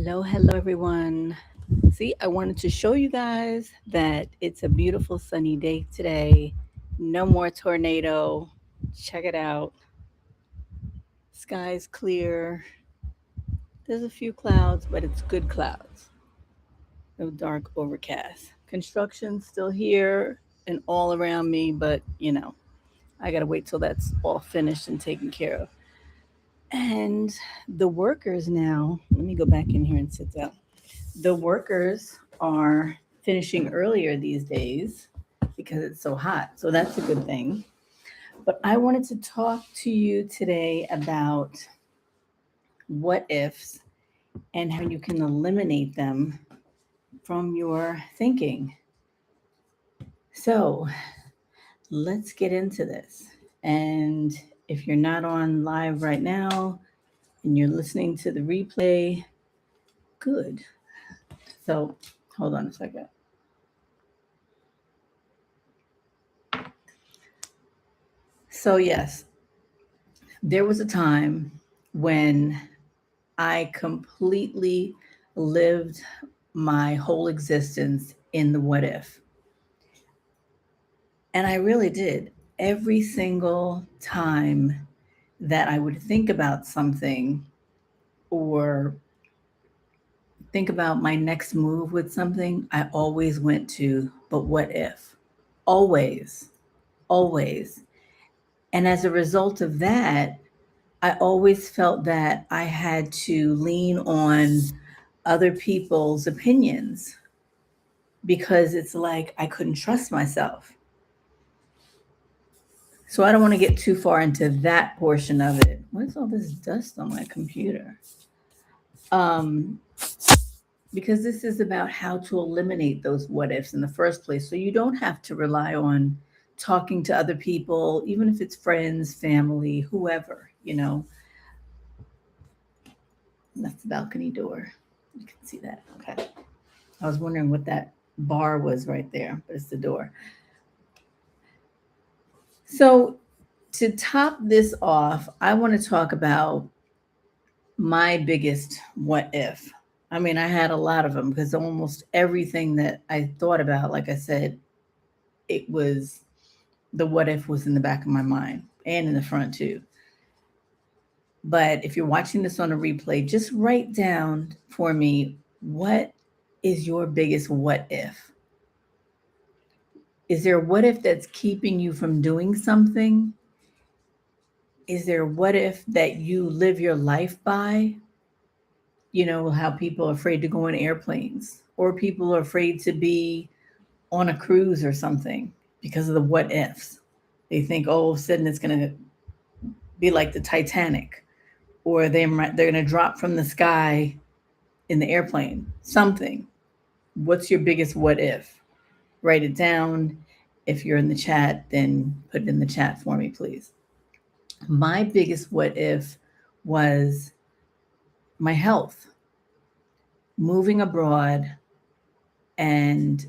Hello everyone. See, I wanted to show you guys that it's a beautiful sunny day today. No more tornado. Check it out. Sky's clear. There's a few clouds, but it's good clouds. No dark overcast. Construction still here and all around me, but I got to wait till that's all finished and taken care of. And the workers now, let me go back in here and sit down. The workers are finishing earlier these days because it's so hot. So that's a good thing. But I wanted to talk to you today about what ifs and how you can eliminate them from your thinking. So let's get into this. And if you're not on live right now and you're listening to the replay, good. So hold on a second. So, yes, there was a time when I completely lived my whole existence in the what if. And I really did. Every single time that I would think about something or think about my next move with something, I always went to, but what if? Always, always. And as a result of that, I always felt that I had to lean on other people's opinions because it's like I couldn't trust myself. So I don't want to get too far into that portion of it. What's all this dust on my computer? Um, because this is about how to eliminate those what ifs in the first place. So you don't have to rely on talking to other people, even if it's friends, family, whoever. That's the balcony door. You can see that. Okay. I was wondering what that bar was right there, but it's the door. So, to top this off, I want to talk about my biggest what if. I mean, I had a lot of them because almost everything that I thought about, like I said, it was the what if was in the back of my mind and in the front too. But if you're watching this on a replay, just write down for me what is your biggest what if? Is there a what if that's keeping you from doing something? Is there a what if that you live your life by? You know, how people are afraid to go on airplanes or people are afraid to be on a cruise or something because of the what ifs. They think, oh, sudden it's going to be like the Titanic or they're going to drop from the sky in the airplane, something. What's your biggest what if? Write it down. If you're in the chat, then put it in the chat for me, please. My biggest what if was my health, moving abroad and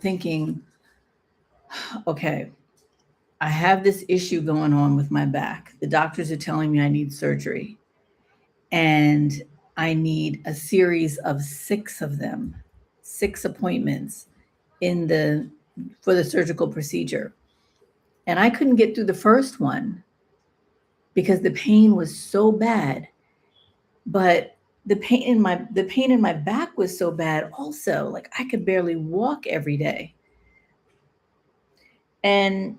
thinking, okay, I have this issue going on with my back. The doctors are telling me I need surgery and I need a series of 6 of them, 6 appointments in the for the surgical procedure. And I couldn't get through the first one because the pain was so bad. But the pain in my back was so bad also. Like I could barely walk every day. And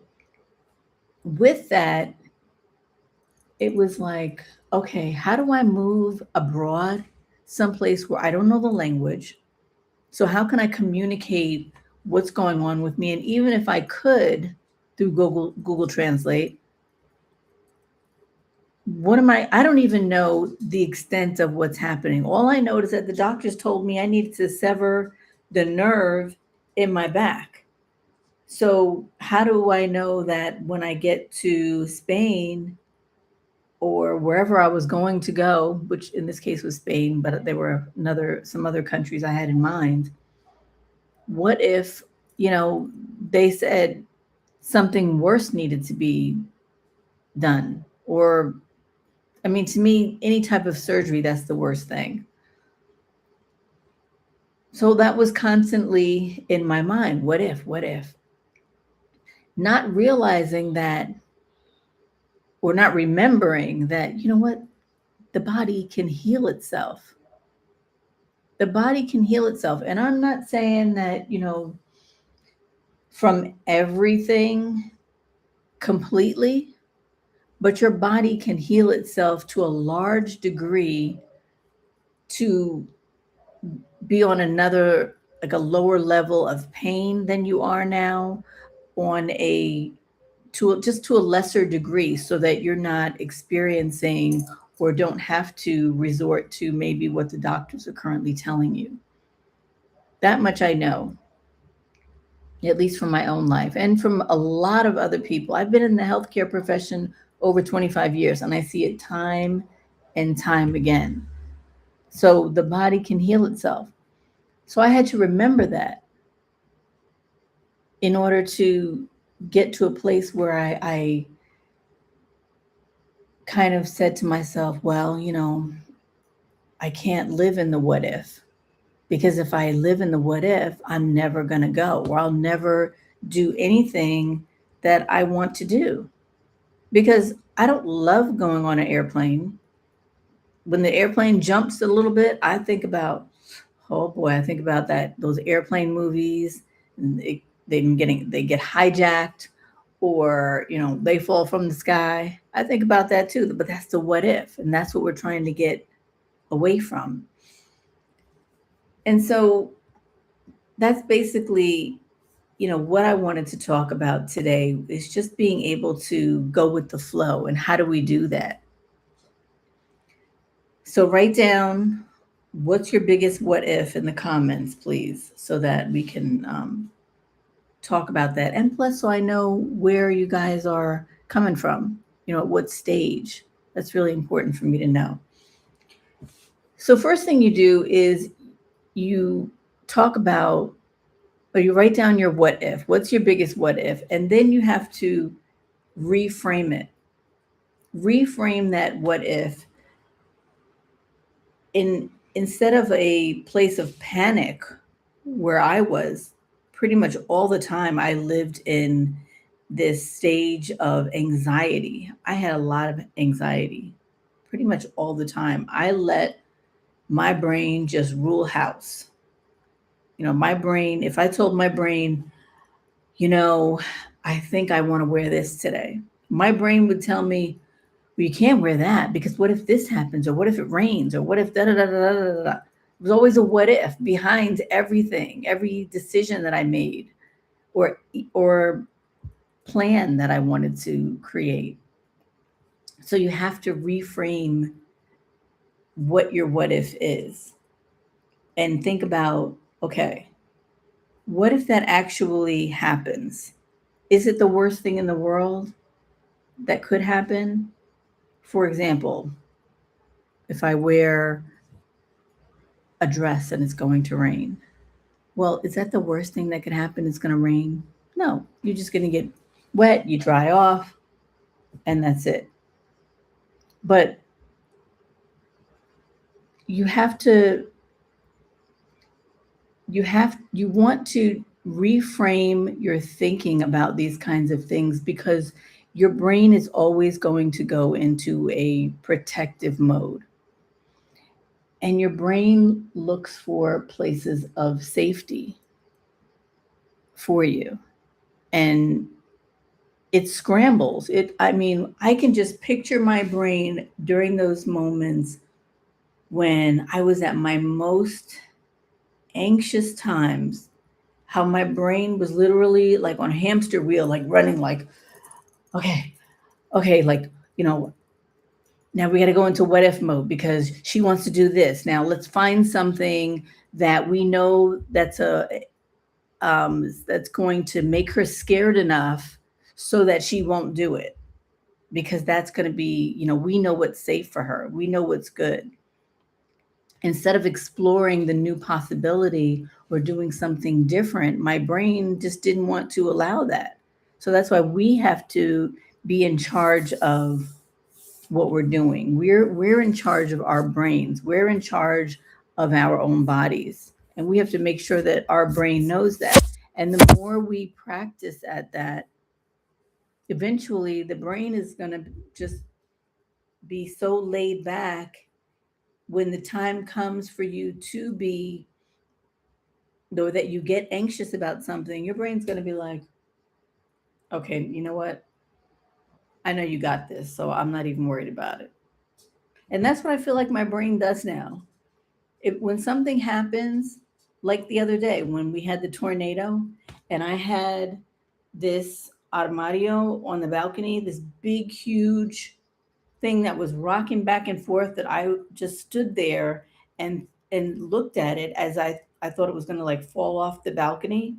with that, it was like, okay, how do I move abroad someplace where I don't know the language? So how can I communicate what's going on with me? And even if I could through Google Translate, I don't even know the extent of what's happening. All I know is that the doctors told me I needed to sever the nerve in my back. So how do I know that when I get to Spain or wherever I was going to go, which in this case was Spain, but there were some other countries I had in mind. What if, they said something worse needed to be done or I mean, to me, any type of surgery, that's the worst thing. So that was constantly in my mind. What if, what if? Not realizing that, or not remembering that, you know what? The body can heal itself. The body can heal itself. And I'm not saying that, from everything completely, but your body can heal itself to a large degree to be on another, like a lower level of pain than you are now, on a just to a lesser degree, so that you're not experiencing or don't have to resort to maybe what the doctors are currently telling you. That much I know, at least from my own life and from a lot of other people. I've been in the healthcare profession over 25 years, and I see it time and time again. So the body can heal itself. So I had to remember that in order to get to a place where I kind of said to myself, well, I can't live in the what if, because if I live in the what if, I'm never going to go, or I'll never do anything that I want to do, because I don't love going on an airplane. When the airplane jumps a little bit, I think about, oh boy, I think about that, those airplane movies. And they get hijacked, or they fall from the sky. I think about that too, but that's the what if, and that's what we're trying to get away from. And so that's basically, what I wanted to talk about today is just being able to go with the flow. And how do we do that? So write down what's your biggest what if in the comments, please, so that we can talk about that. And plus, so I know where you guys are coming from, at what stage. That's really important for me to know. So, first thing you do is you talk about, or you write down your what if. What's your biggest what if? And then you have to reframe it. Reframe that what if instead of a place of panic, where I was pretty much all the time. I lived in this stage of anxiety. I had a lot of anxiety pretty much all the time. I let my brain just rule house. My brain, if I told my brain, you know, I think I want to wear this today, my brain would tell me, well, you can't wear that because what if this happens, or what if it rains, or what if da da da da da da. It was always a what if behind everything, every decision that I made, or or plan that I wanted to create. So you have to reframe what your what if is, and think about, okay, what if that actually happens? Is it the worst thing in the world that could happen? For example, if I wear a dress and it's going to rain, well, is that the worst thing that could happen? It's going to rain? No, you're just going to get wet, you dry off, and that's it. But you have to you want to reframe your thinking about these kinds of things, because your brain is always going to go into a protective mode, and your brain looks for places of safety for you, and it scrambles it. I mean, I can just picture my brain during those moments when I was at my most anxious times, how my brain was literally like on hamster wheel, like running, like, okay, okay, like, now we got to go into what if mode because she wants to do this. Now let's find something that we know that's going to make her scared enough so that she won't do it, because that's going to be, we know what's safe for her. We know what's good. Instead of exploring the new possibility or doing something different, my brain just didn't want to allow that. So that's why we have to be in charge of what we're doing. We're in charge of our brains. We're in charge of our own bodies. And we have to make sure that our brain knows that. And the more we practice at that, eventually the brain is going to just be so laid back when the time comes for you to be, though, that you get anxious about something, your brain's going to be like, okay, you know what? I know you got this, so I'm not even worried about it. And that's what I feel like my brain does now. When something happens, like the other day when we had the tornado, and I had this armario on the balcony, this big, huge thing that was rocking back and forth, that I just stood there and looked at it as I thought it was going to like fall off the balcony.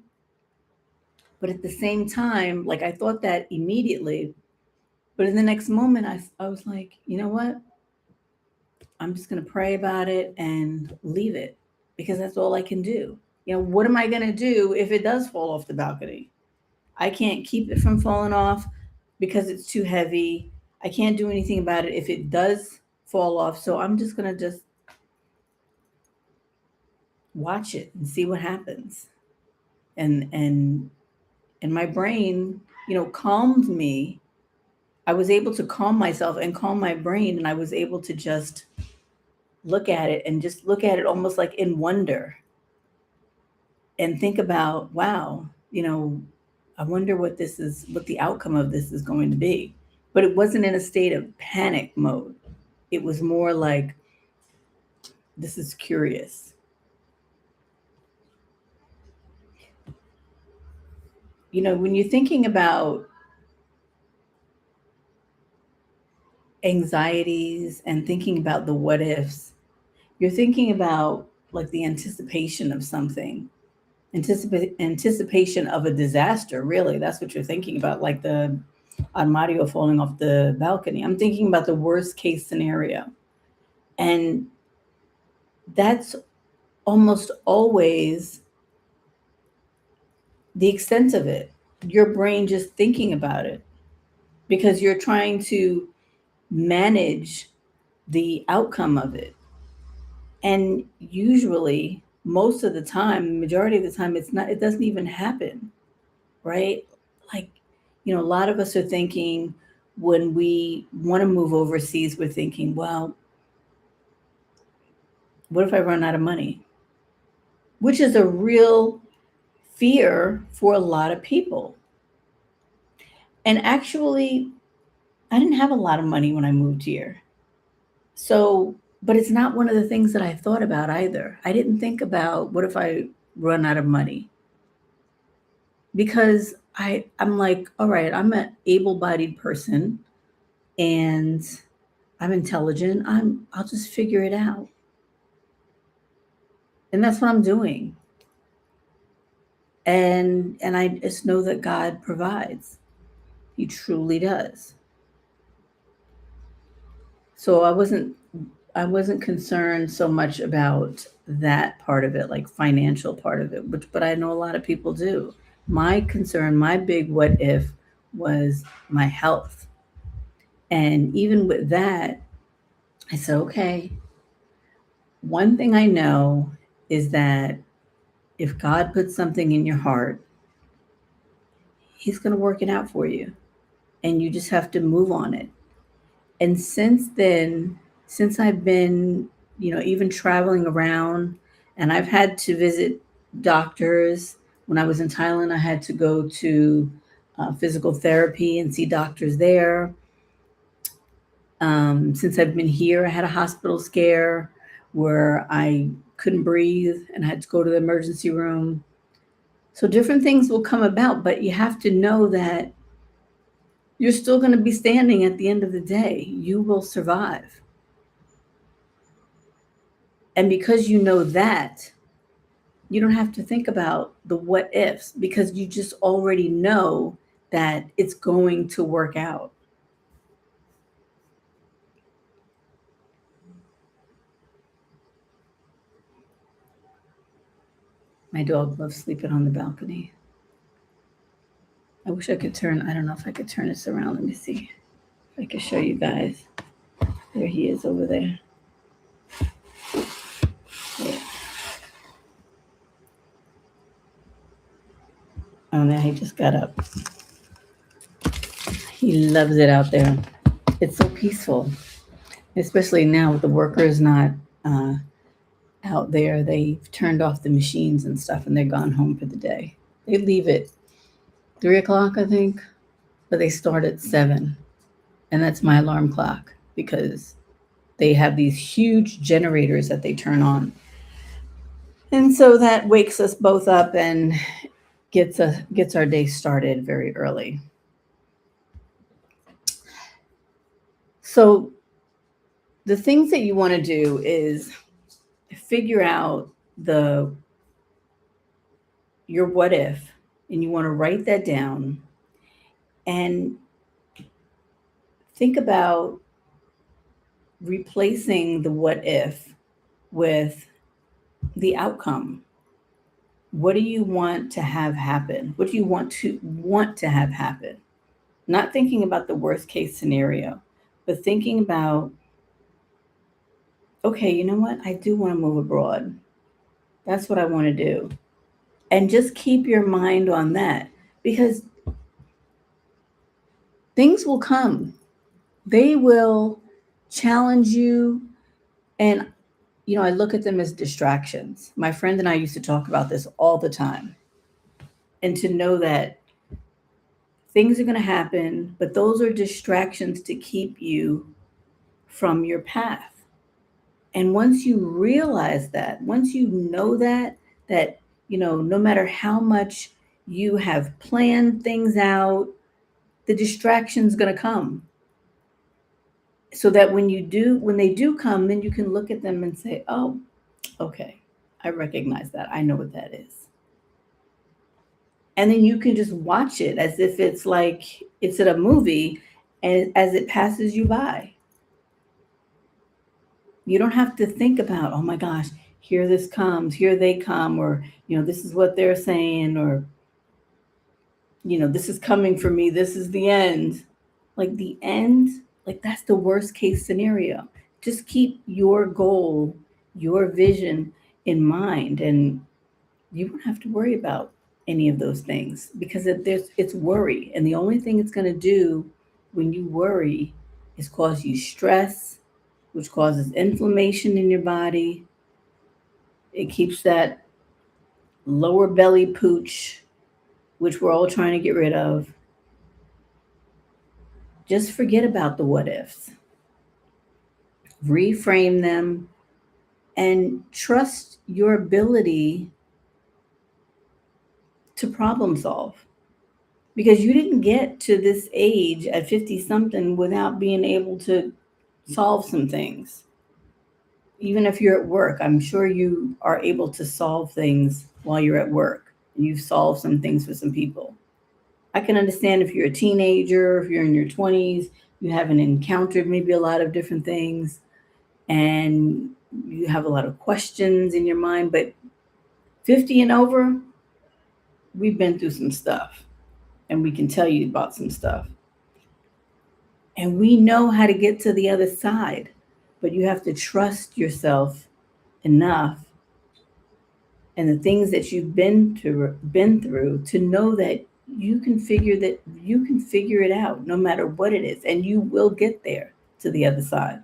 But at the same time, like I thought that immediately. But in the next moment, I was like, you know what? I'm just going to pray about it and leave it, because that's all I can do. You know, what am I going to do if it does fall off the balcony? I can't keep it from falling off because it's too heavy. I can't do anything about it if it does fall off. So I'm just going to just watch it and see what happens. And my brain, calmed me. I was able to calm myself and calm my brain, and I was able to just look at it and just look at it almost like in wonder and think about, wow, I wonder what the outcome of this is going to be. But it wasn't in a state of panic mode. It was more like, this is curious. When you're thinking about anxieties and thinking about the what ifs, you're thinking about like the anticipation of something, anticipation of a disaster. Really, that's what you're thinking about, like the on Mario falling off the balcony. I'm thinking about the worst case scenario. And that's almost always the extent of it. Your brain just thinking about it, because you're trying to manage the outcome of it. And usually, most of the time, majority of the time, it doesn't even happen, right? Like, a lot of us are thinking, when we want to move overseas, we're thinking, well, what if I run out of money? Which is a real fear for a lot of people. And actually, I didn't have a lot of money when I moved here. So, but it's not one of the things that I thought about either. I didn't think about, what if I run out of money? Because I'm like, all right, I'm an able-bodied person and I'm intelligent. I'll just figure it out. And that's what I'm doing. And I just know that God provides. He truly does. So I wasn't concerned so much about that part of it, like financial part of it, but I know a lot of people do. My concern, my big what if, was my health. And even with that, I said, okay, one thing I know is that if God puts something in your heart, He's going to work it out for you. And you just have to move on it. And since then, since I've been, even traveling around, and I've had to visit doctors. When I was in Thailand, I had to go to physical therapy and see doctors there. Since I've been here, I had a hospital scare where I couldn't breathe and I had to go to the emergency room. So different things will come about, but you have to know that you're still going to be standing at the end of the day. You will survive. And because you know that, you don't have to think about the what ifs, because you just already know that it's going to work out. My dog loves sleeping on the balcony. I wish I could I don't know if I could turn this around. Let me see if I can show you guys. There he is over there. Yeah. Oh, now he just got up. He loves it out there. It's so peaceful, especially now with the workers not uh, out there. They've turned off the machines and stuff, and they're gone home for the day. They leave at 3 o'clock, I think, but they start at 7, and that's my alarm clock because they have these huge generators that they turn on, and so that wakes us both up and gets our day started very early. So the things that you want to do is figure out the your what if, and you want to write that down and think about replacing the what if with the outcome. What do you want to have happen? What do you want to have happen? Not thinking about the worst case scenario, but thinking about, okay, you know what? I do want to move abroad. That's what I want to do. And just keep your mind on that because things will come. They will challenge you. And, I look at them as distractions. My friend and I used to talk about this all the time. And to know that things are going to happen, but those are distractions to keep you from your path. And once you realize that, once you know that, no matter how much you have planned things out, the distraction's going to come. So that when they do come, then you can look at them and say, oh, okay, I recognize that. I know what that is. And then you can just watch it as if it's like it's at a movie and as it passes you by. You don't have to think about, oh my gosh, here this comes, here they come, or, this is what they're saying, or, this is coming for me, this is the end. Like the end, like that's the worst case scenario. Just keep your goal, your vision in mind, and you don't have to worry about any of those things because it's worry. And the only thing it's going to do when you worry is cause you stress, which causes inflammation in your body. It keeps that lower belly pooch, which we're all trying to get rid of. Just forget about the what ifs, reframe them, and trust your ability to problem solve. Because you didn't get to this age at 50 something without being able to solve some things. Even if you're at work, I'm sure you are able to solve things while you're at work. And you've solved some things for some people. I can understand if you're a teenager, if you're in your 20s, you haven't encountered maybe a lot of different things and you have a lot of questions in your mind. But 50 and over, we've been through some stuff and we can tell you about some stuff. And we know how to get to the other side, but you have to trust yourself enough and the things that you've been through to know that you can figure it out no matter what it is, and you will get there to the other side.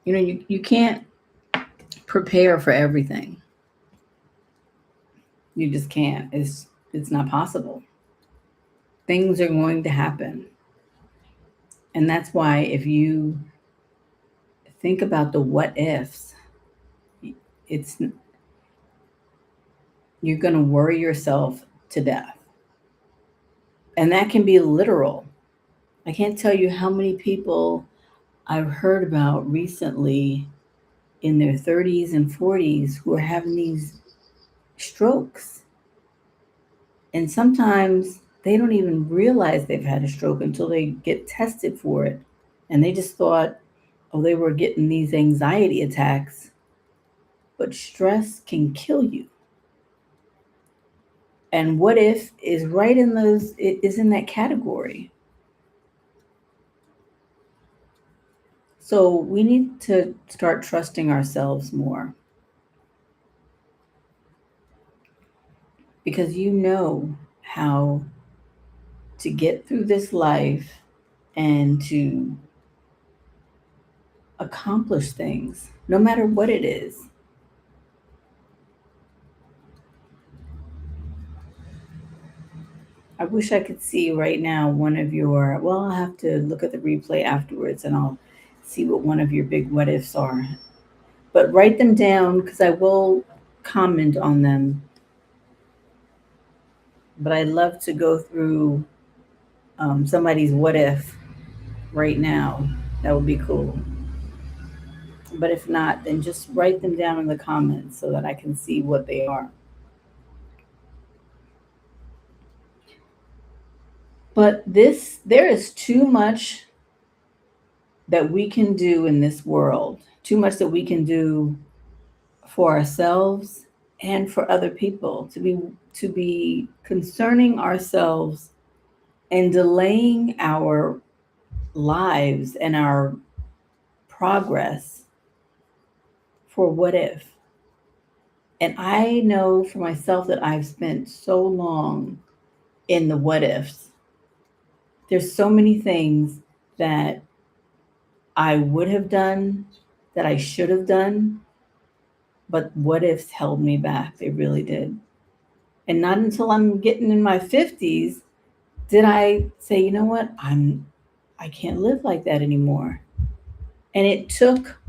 You can't prepare for everything. You just can't. It's not possible. Things are going to happen. And that's why if you think about the what ifs, it's you're going to worry yourself to death. And that can be literal. I can't tell you how many people I've heard about recently in their 30s and 40s who are having these strokes. And sometimes they don't even realize they've had a stroke until they get tested for it. And they just thought, oh, they were getting these anxiety attacks. but stress can kill you. And what if is right in those, it is in that category. So we need to start trusting ourselves more, because you know how to get through this life and to accomplish things, no matter what it is. I wish I could see right now one of your, well, I'll have to look at the replay afterwards and I'll see what one of your big what ifs are. But write them down because I will comment on them. But I'd love to go through somebody's what if right now. That would be cool. But if not, then just write them down in the comments so that I can see what they are. But there is too much that we can do in this world, too much that we can do for ourselves and for other people, to be concerning ourselves and delaying our lives and our progress for what if. And I know for myself that I've spent so long in the what ifs. There's so many things that I would have done, that I should have done, but what ifs held me back. They really did. And not until I'm getting in my 50s did I say, you know what? I can't live like that anymore. And it took,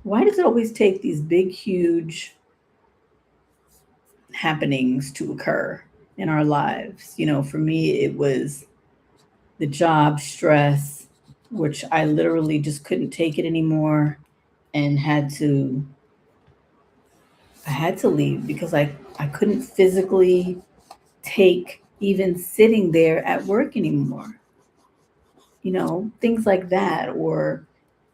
why does it always take these big huge happenings to occur in our lives? For me it was the job stress, which I literally just couldn't take it anymore and I had to leave because I couldn't physically take even sitting there at work anymore. Things like that, or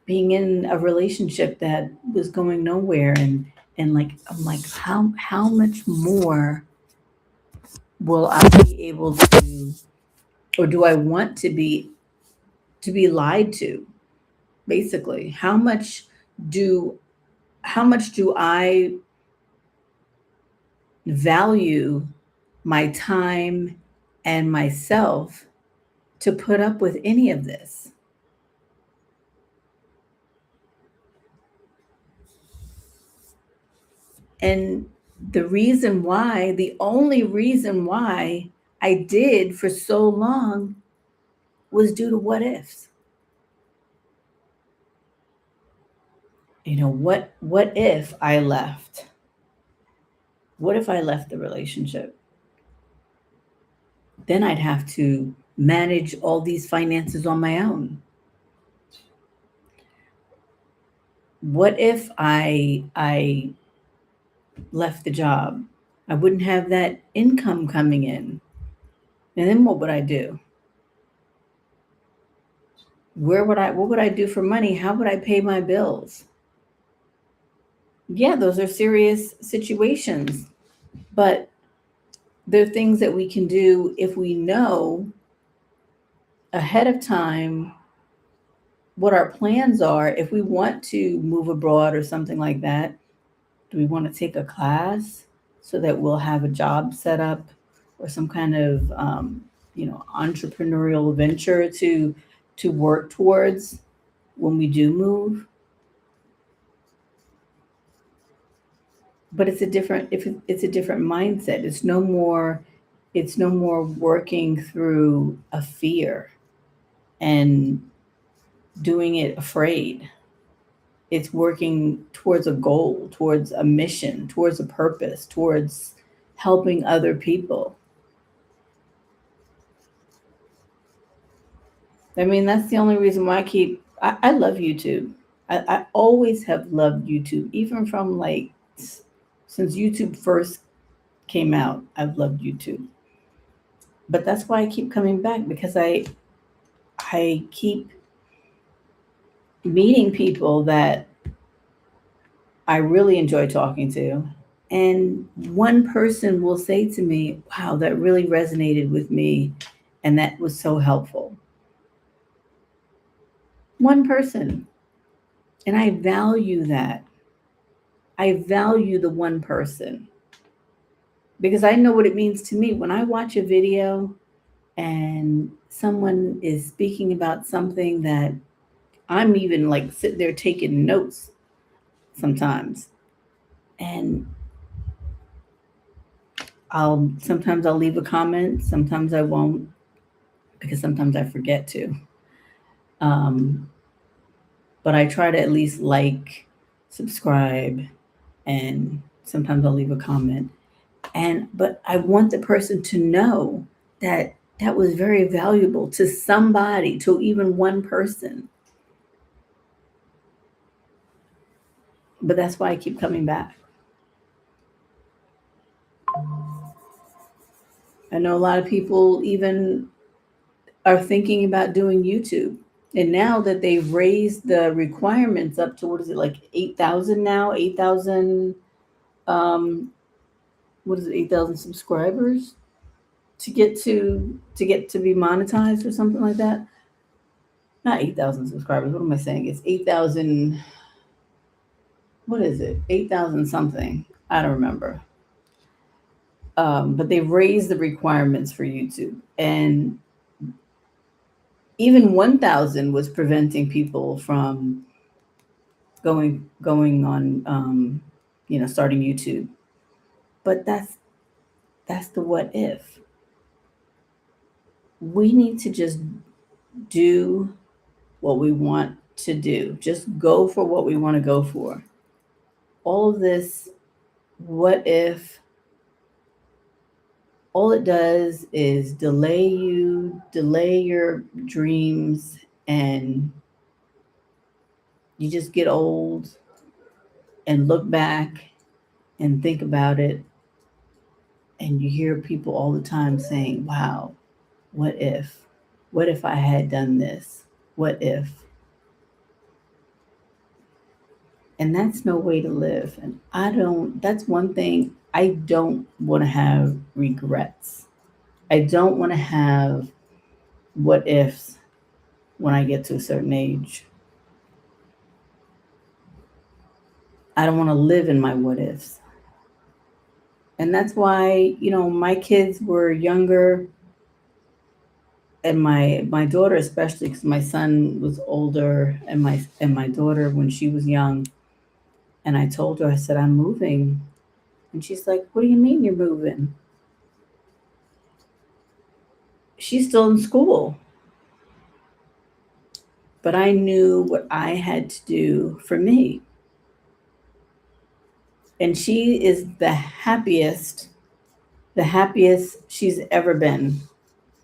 being in a relationship that was going nowhere, and like I'm like, how much more will I be able to, or do I want to be lied to, basically? Do how much do I value my time and myself to put up with any of this? And the only reason why I did for so long was due to what ifs. What if I left? What if I left the relationship? Then I'd have to manage all these finances on my own. What if I left the job? I wouldn't have that income coming in. And then what would I do? What would I do for money? How would I pay my bills? Yeah, those are serious situations, but they're things that we can do if we know ahead of time what our plans are. If we want to move abroad or something like that, do we want to take a class so that we'll have a job set up, or some kind of entrepreneurial venture to work towards when we do move? But it's a different mindset. It's no more working through a fear and doing it afraid. It's working towards a goal, towards a mission, towards a purpose, towards helping other people. I mean, that's the only reason why I love YouTube. I always have loved YouTube, even from like since YouTube first came out. I've loved YouTube. But that's why I keep coming back, because I keep meeting people that I really enjoy talking to. And one person will say to me, wow, that really resonated with me. And that was so helpful. One person. And I value that. I value the one person because I know what it means to me. When I watch a video and someone is speaking about something that I'm even like sitting there taking notes sometimes. And I'll leave a comment, sometimes I won't because sometimes I forget to. Um, but I try to at least like, subscribe, and sometimes I'll leave a comment. But I want the person to know that that was very valuable to somebody, to even one person. But that's why I keep coming back. I know a lot of people even are thinking about doing YouTube. And now that they've raised the requirements up to what is it, like 8,000 now? 8,000, um, what is it, 8,000 subscribers to be monetized or something like that? Not 8,000 subscribers. What am I saying? It's 8,000. What is it? 8,000 something. I don't remember. But they've raised the requirements for YouTube. And even 1,000 was preventing people from going on, starting YouTube. But that's the what if. We need to just do what we want to do. Just go for what we want to go for. All of this, what if, all it does is delay your dreams, and you just get old and look back and think about it. And you hear people all the time saying, wow, what if? What if I had done this? What if? And that's no way to live. And that's one thing. I don't want to have regrets. I don't want to have what ifs when I get to a certain age. I don't want to live in my what ifs. And that's why, my kids were younger, and my daughter especially, because my son was older, and my daughter when she was young. And I told her, I said, I'm moving. And she's like, what do you mean you're moving? She's still in school. But I knew what I had to do for me. And she is the happiest she's ever been.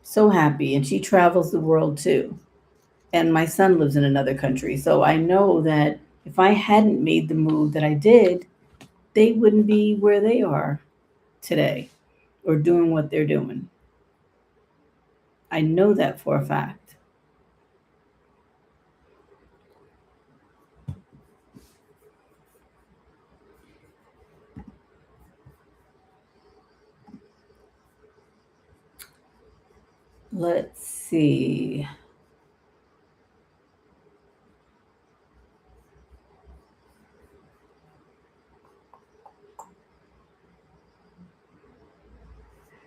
So happy. And she travels the world too. And my son lives in another country. So I know that if I hadn't made the move that I did, they wouldn't be where they are today or doing what they're doing. I know that for a fact. Let's see.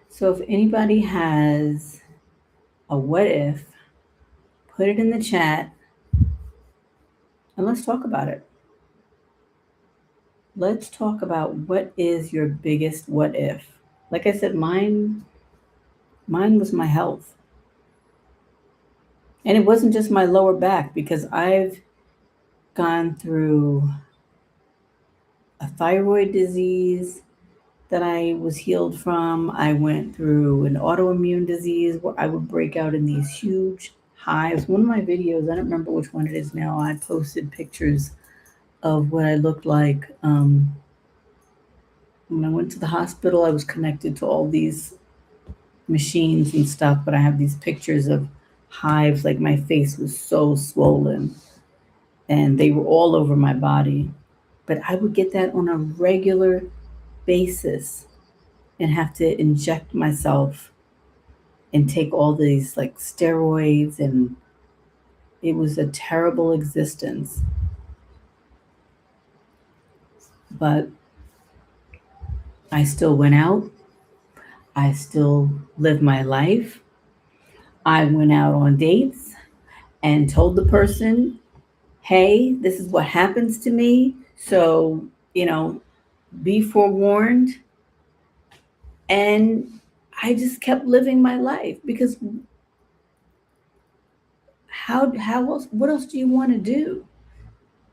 So if anybody has a what if, put it in the chat and let's talk about it. Let's talk about what is your biggest what if. Like I said, mine was my health. And it wasn't just my lower back, because I've gone through a thyroid disease that I was healed from. I went through an autoimmune disease where I would break out in these huge hives. One of my videos, I don't remember which one it is now, I posted pictures of what I looked like. When I went to the hospital, I was connected to all these machines and stuff, but I have these pictures of hives. Like my face was so swollen and they were all over my body. But I would get that on a regular basis and have to inject myself and take all these like steroids, and it was a terrible existence. But I still went out, I still lived my life. I went out on dates and told the person, hey, this is what happens to me. So, be forewarned. And I just kept living my life because how else, what else do you want to do?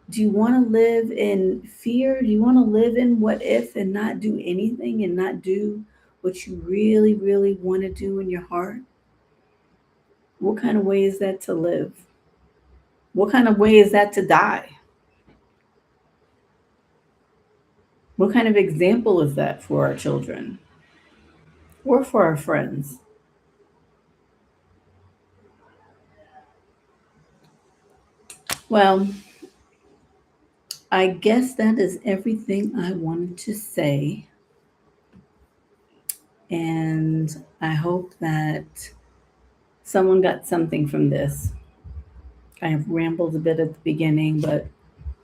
Do you want to live in fear? Do you want to live in what if and not do anything and not do what you really, really want to do in your heart? What kind of way is that to live? What kind of way is that to die? What kind of example is that for our children or for our friends? Well, I guess that is everything I wanted to say. And I hope that someone got something from this. I have rambled a bit at the beginning, but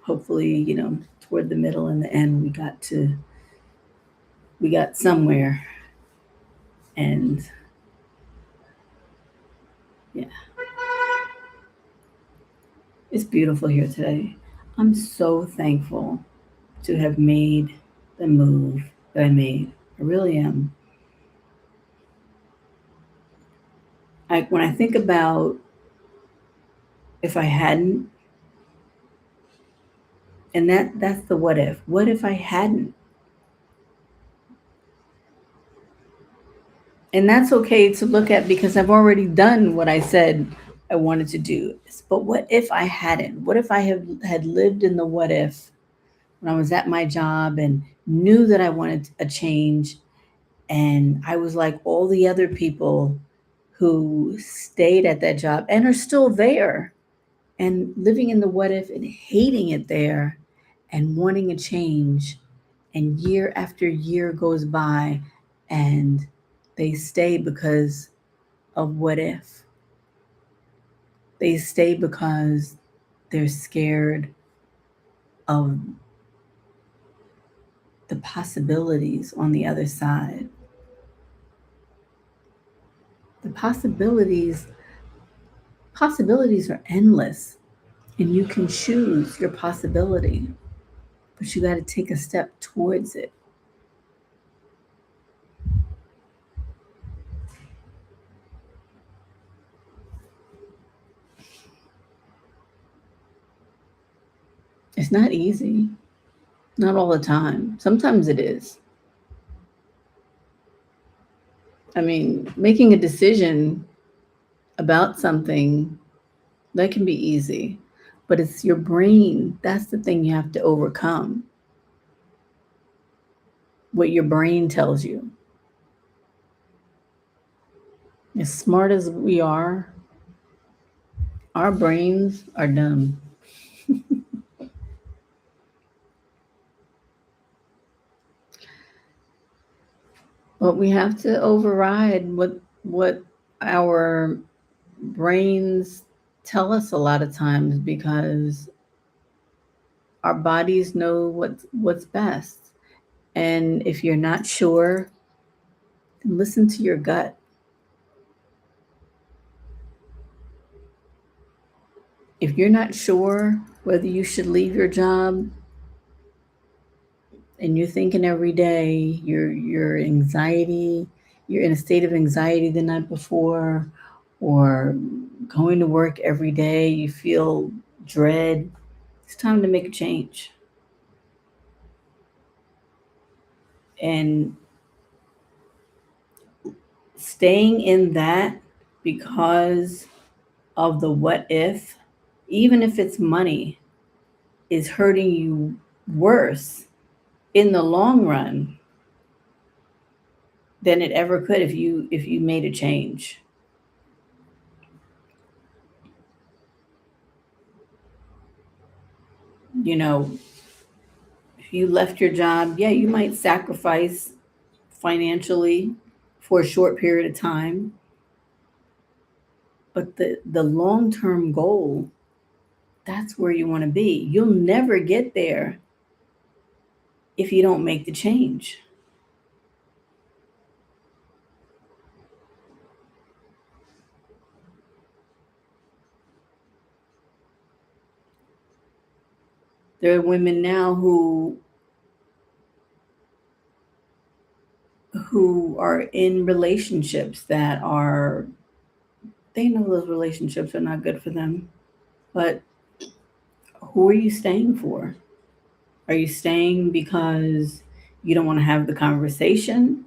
hopefully, toward the middle and the end, we got somewhere. And yeah, it's beautiful here today. I'm so thankful to have made the move that I made. I really am. When I think about if I hadn't, and that's the what if. What if I hadn't? And that's okay to look at because I've already done what I said I wanted to do. But what if I hadn't? What if I had lived in the what if when I was at my job and knew that I wanted a change, and I was like all the other people who stayed at that job and are still there and living in the what if and hating it there and wanting a change, and year after year goes by and they stay because of what if. They stay because they're scared of the possibilities on the other side. The possibilities are endless, and you can choose your possibility, but you got to take a step towards it. It's not easy, not all the time. Sometimes it is. I mean, making a decision about something, that can be easy, but it's your brain. That's the thing you have to overcome. What your brain tells you. As smart as we are, our brains are dumb. But we have to override what our brains tell us a lot of times because our bodies know what's best. And if you're not sure, listen to your gut. If you're not sure whether you should leave your job and you're thinking every day, your anxiety, you're in a state of anxiety the night before, or going to work every day, you feel dread, it's time to make a change. And staying in that because of the what if, even if it's money, is hurting you worse in the long run than it ever could if you made a change. You know, you left your job, yeah, you might sacrifice financially for a short period of time, but the long-term goal, that's where you want to be. You'll never get there if you don't make the change. There are women now who are in relationships that are, they know those relationships are not good for them, but who are you staying for? Are you staying because you don't want to have the conversation?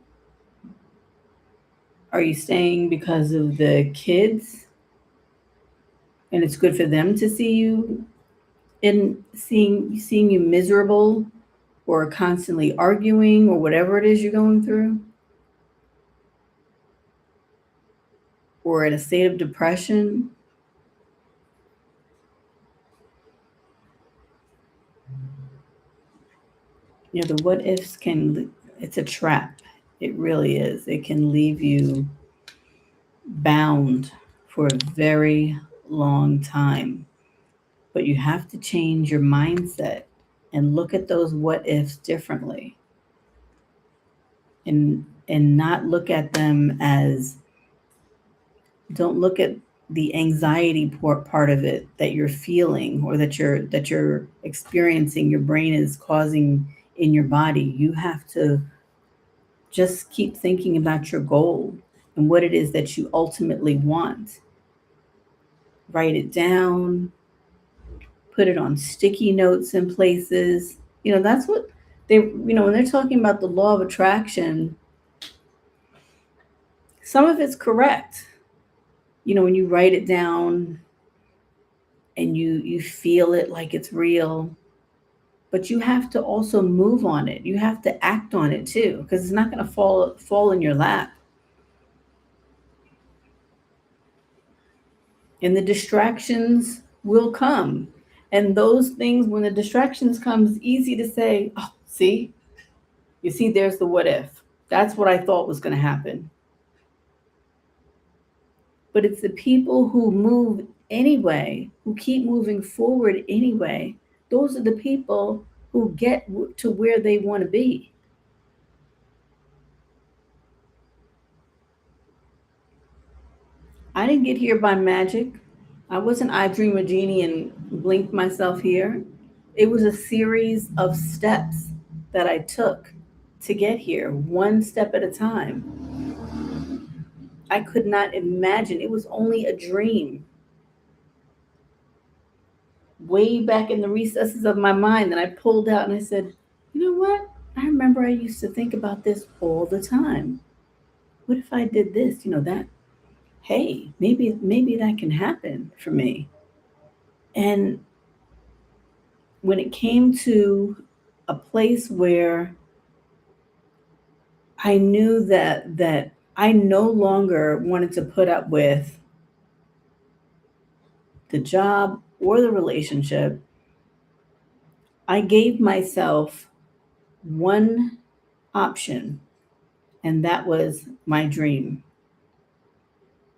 Are you staying because of the kids and it's good for them to see you in seeing you miserable or constantly arguing or whatever it is you're going through, or in a state of depression? You know, the what ifs can, it's a trap. It really is. It can leave you bound for a very long time. But you have to change your mindset and look at those what ifs differently, and not look at them as, don't look at the anxiety part of it that you're feeling or that you're experiencing, your brain is causing in your body. You have to just keep thinking about your goal and what it is that you ultimately want. Write it down, put it on sticky notes in places. You know, that's what they, when they're talking about the law of attraction, some of it's correct. When you write it down and you feel it like it's real, but you have to also move on it. You have to act on it too, because it's not going to fall in your lap. And the distractions will come. And those things, when the distractions come, it's easy to say, oh, see, you see, there's the what if. That's what I thought was going to happen. But it's the people who move anyway, who keep moving forward anyway. Those are the people who get to where they want to be. I didn't get here by magic. I wasn't I dream a genie and blinked myself here. It was a series of steps that I took to get here, one step at a time. I could not imagine. It was only a dream way back in the recesses of my mind that I pulled out and I said, you know what? I remember I used to think about this all the time. What if I did this? That, hey, maybe that can happen for me. And when it came to a place where I knew that I no longer wanted to put up with the job or the relationship, I gave myself one option, and that was my dream.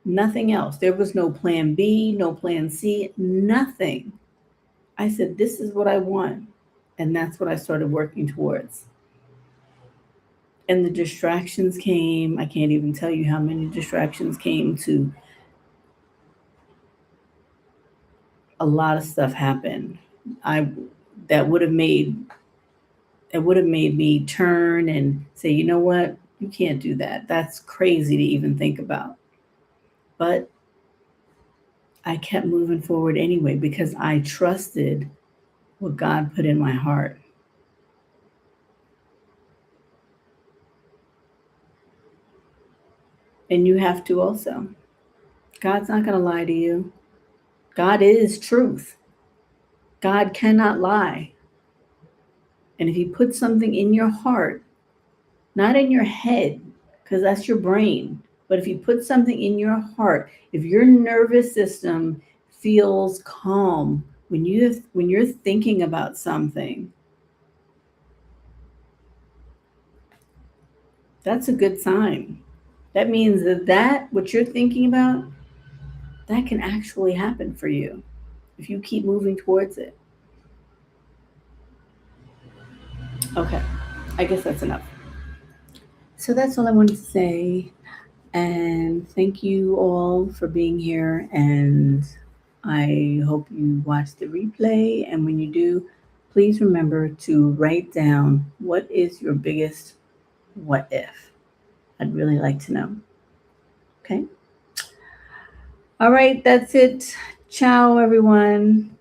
Nothing else. There was no plan B, no plan C, nothing. I said, this is what I want. And that's what I started working towards. And the distractions came. I can't even tell you how many distractions came to a lot of stuff happen. I that would have made it would have made me turn and say, you know what? You can't do that. That's crazy to even think about. But I kept moving forward anyway because I trusted what God put in my heart. And you have to also. God's not going to lie to you. God is truth. God cannot lie. And if He puts something in your heart, not in your head, because that's your brain, but if He puts something in your heart, if your nervous system feels calm when you're thinking about something, That's a good sign. That means that what you're thinking about, that can actually happen for you if you keep moving towards it. Okay, I guess that's enough. So that's all I wanted to say. And thank you all for being here. And I hope you watch the replay. And when you do, please remember to write down what is your biggest what if. I'd really like to know. Okay. All right, that's it. Ciao, everyone.